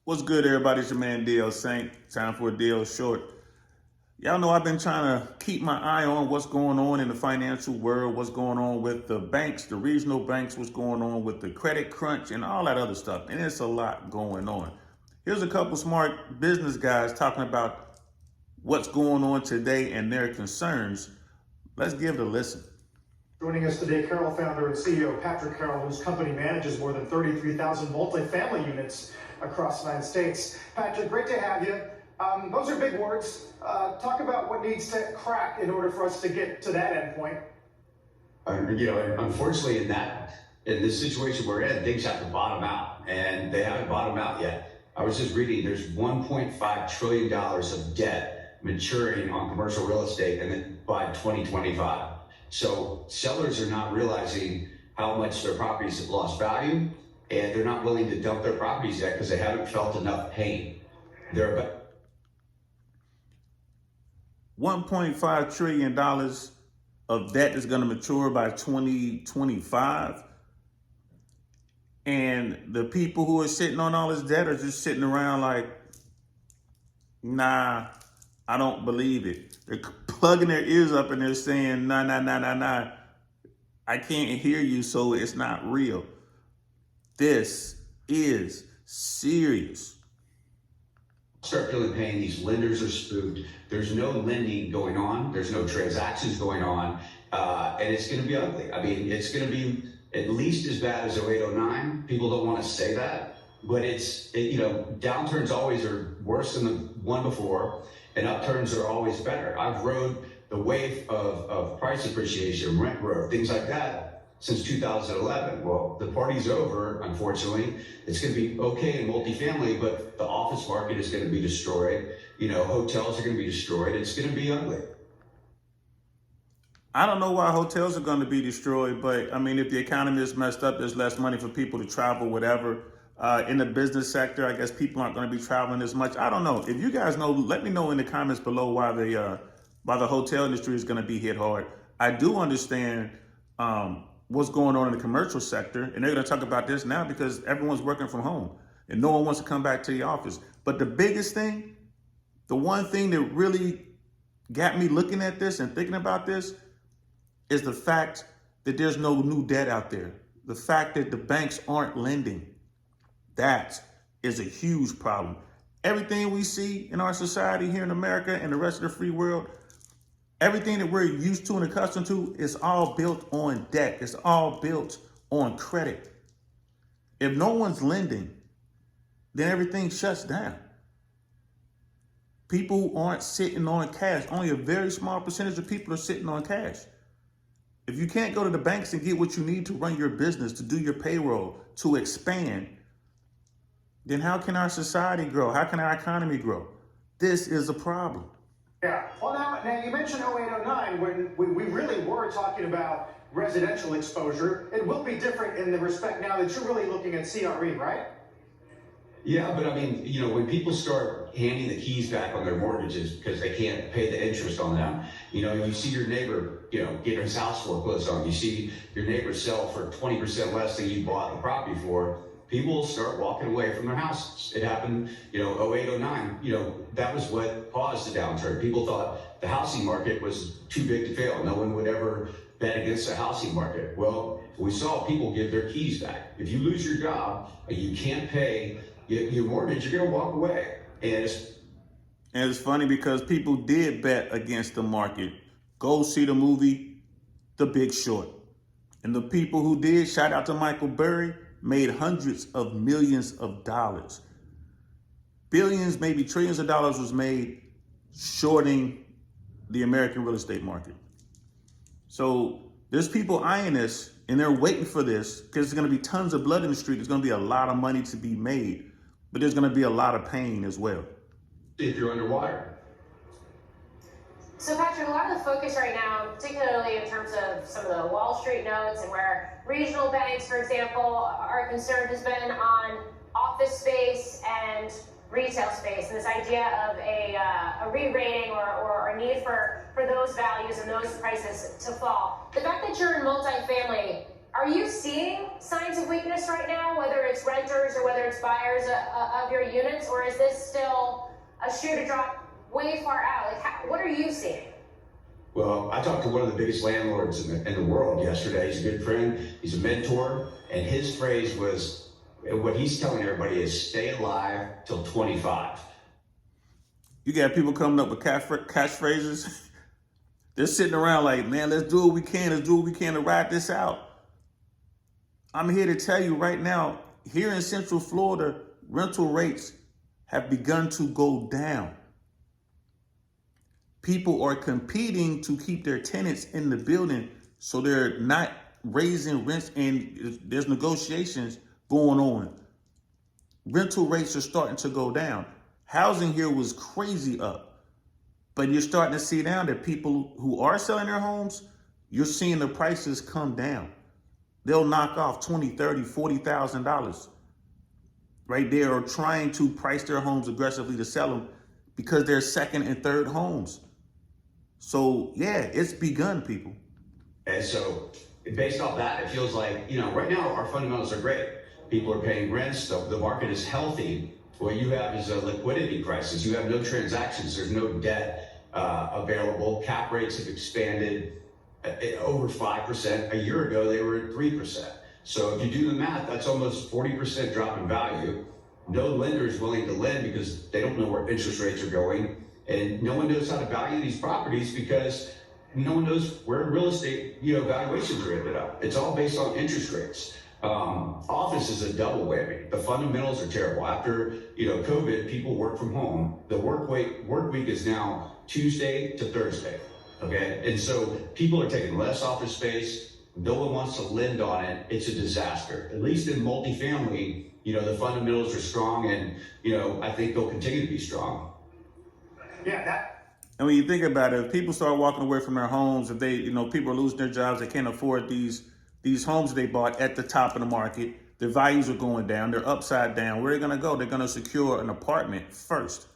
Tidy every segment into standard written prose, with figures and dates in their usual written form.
What's good, everybody? It's your man DL Saint. Time for a DL Short. Y'all know I've been trying to keep my eye on what's going on in the financial world, what's going on with the banks, the regional banks, what's going on with the credit crunch and all that other stuff. And it's a lot going on. Here's a couple smart business guys talking about what's going on today and their concerns. Let's give it a listen. Joining us today, Carroll founder and CEO Patrick Carroll, whose company manages more than 33,000 multifamily units across the United States. Patrick, great to have you. Those are big words. Talk about what needs to crack in order for us to get to that end point. Unfortunately, in this situation we're in, things have to bottom out, and they haven't bottomed out yet. I was just reading there's $1.5 trillion of debt maturing on commercial real estate, and then by 2025. So sellers are not realizing how much their properties have lost value, and they're not willing to dump their properties yet because they haven't felt enough pain. They're about $1.5 trillion of debt is going to mature by 2025. And the people who are sitting on all this debt are just sitting around like, nah, I don't believe it. They're plugging their ears up and they're saying, nah, nah, nah, nah, nah. I can't hear you, so it's not real. This is serious. start feeling pain. These lenders are spooked. There's no lending going on. There's no transactions going on. And it's going to be ugly. I mean, it's going to be at least as bad as 0809. People don't want to say that, but downturns always are worse than the one before, and upturns are always better. I've rode the wave of price appreciation, rent growth, things like that since 2011. Well, the party's over, unfortunately. It's going to be okay in multifamily, but the office market is going to be destroyed. Hotels are going to be destroyed. It's going to be ugly. I don't know why hotels are going to be destroyed, but I mean, if the economy is messed up, there's less money for people to travel, whatever. In the business sector, I guess people aren't going to be traveling as much. I don't know. If you guys know, let me know in the comments below why the hotel industry is going to be hit hard. I do understand what's going on in the commercial sector, and they're going to talk about this now because everyone's working from home and no one wants to come back to the office. But the biggest thing, the one thing that really got me looking at this and thinking about this is the fact that there's no new debt out there. The fact that the banks aren't lending. That is a huge problem. Everything we see in our society here in America and the rest of the free world, everything that we're used to and accustomed to is all built on debt. It's all built on credit. If no one's lending, then everything shuts down. People aren't sitting on cash. Only a very small percentage of people are sitting on cash. If you can't go to the banks and get what you need to run your business, to do your payroll, to expand, then how can our society grow? How can our economy grow? This is a problem. Yeah. Well, now you mentioned 0809 when we really were talking about residential exposure. It will be different in the respect now that you're really looking at CRE, right? Yeah, but I mean, when people start handing the keys back on their mortgages because they can't pay the interest on them, you see your neighbor, get his house foreclosed on. You see your neighbor sell for 20% less than you bought the property for. People start walking away from their houses. It happened, 08, 09. That was what caused the downturn. People thought the housing market was too big to fail. No one would ever bet against the housing market. Well, we saw people give their keys back. If you lose your job and you can't pay your mortgage, you're going to walk away. And it's funny because people did bet against the market. Go see the movie, The Big Short. And the people who did, shout out to Michael Burry, made hundreds of millions of dollars. Billions, maybe trillions of dollars was made shorting the American real estate market. So there's people eyeing this and they're waiting for this because there's going to be tons of blood in the street. There's going to be a lot of money to be made, but there's going to be a lot of pain as well. If you're underwater. So Patrick, a lot of the focus right now, particularly in terms of some of the Wall Street notes and where regional banks, for example, are concerned, has been on office space and retail space, and this idea of a re-rating or a need for those values and those prices to fall. The fact that you're in multifamily, Are you seeing signs of weakness right now, whether it's renters or whether it's buyers of your units, or is this still a shoe to drop way far out? Like, what are you seeing? Well, I talked to one of the biggest landlords in the world yesterday. He's a good friend. He's a mentor. And his phrase was, what he's telling everybody is stay alive till 25. You got people coming up with catchphrases. They're sitting around like, man, let's do what we can. Let's do what we can to ride this out. I'm here to tell you right now, here in Central Florida, rental rates have begun to go down. People are competing to keep their tenants in the building, so they're not raising rents, and there's negotiations going on. Rental rates are starting to go down. Housing here was crazy up, but you're starting to see now that people who are selling their homes, you're seeing the prices come down. They'll knock off $20,000, $30,000, $40,000 right there, or trying to price their homes aggressively to sell them because they're second and third homes. So yeah, it's begun, people. And so based off that, it feels like, right now our fundamentals are great. People are paying rents. The market is healthy. What you have is a liquidity crisis. You have no transactions. There's no debt available. Cap rates have expanded over 5%. A year ago, they were at 3%. So if you do the math, that's almost 40% drop in value. No lender is willing to lend because they don't know where interest rates are going. And no one knows how to value these properties because no one knows where real estate, valuations are ended up. It's all based on interest rates. Office is a double whammy. The fundamentals are terrible. After, COVID, people work from home. The work week is now Tuesday to Thursday. Okay. And so people are taking less office space. No one wants to lend on it. It's a disaster. At least in multifamily, the fundamentals are strong, and, I think they'll continue to be strong. Yeah, And when you think about it, if people start walking away from their homes, if they, people are losing their jobs, they can't afford these homes they bought at the top of the market, their values are going down, they're upside down. Where are they going to go? They're going to secure an apartment first.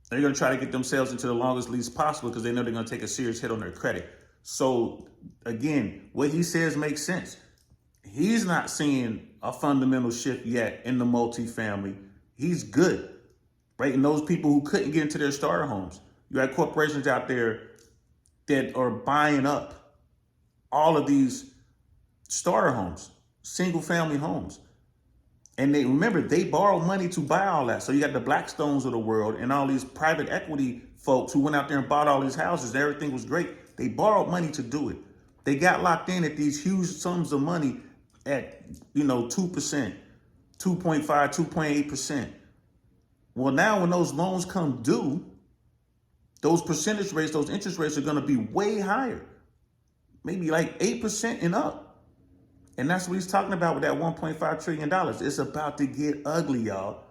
They're going to try to get themselves into the longest lease possible because they know they're going to take a serious hit on their credit. So again, what he says makes sense. He's not seeing a fundamental shift yet in the multifamily. He's good, right? And those people who couldn't get into their starter homes, you have corporations out there that are buying up all of these starter homes, single family homes. And they borrow money to buy all that. So you got the Blackstones of the world and all these private equity folks who went out there and bought all these houses. And everything was great. They borrowed money to do it. They got locked in at these huge sums of money at, 2%, 2.5, 2.8%. Well, now when those loans come due, those percentage rates, those interest rates are going to be way higher, maybe like 8% and up. And that's what he's talking about with that $1.5 trillion. It's about to get ugly, y'all.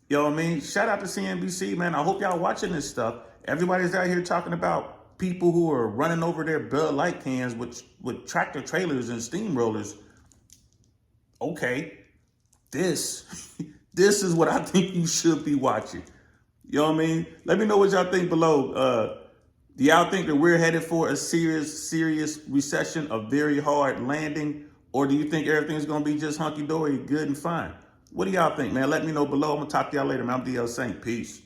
You know what I mean? Shout out to CNBC, man. I hope y'all watching this stuff. Everybody's out here talking about people who are running over their Bud Light cans with tractor trailers and steamrollers. Okay, this is what I think you should be watching. You know what I mean? Let me know what y'all think below. Do y'all think that we're headed for a serious recession, a very hard landing? Or do you think everything's going to be just hunky-dory, good and fine? What do y'all think, man? Let me know below. I'm going to talk to y'all later, man. I'm DL Saint. Peace.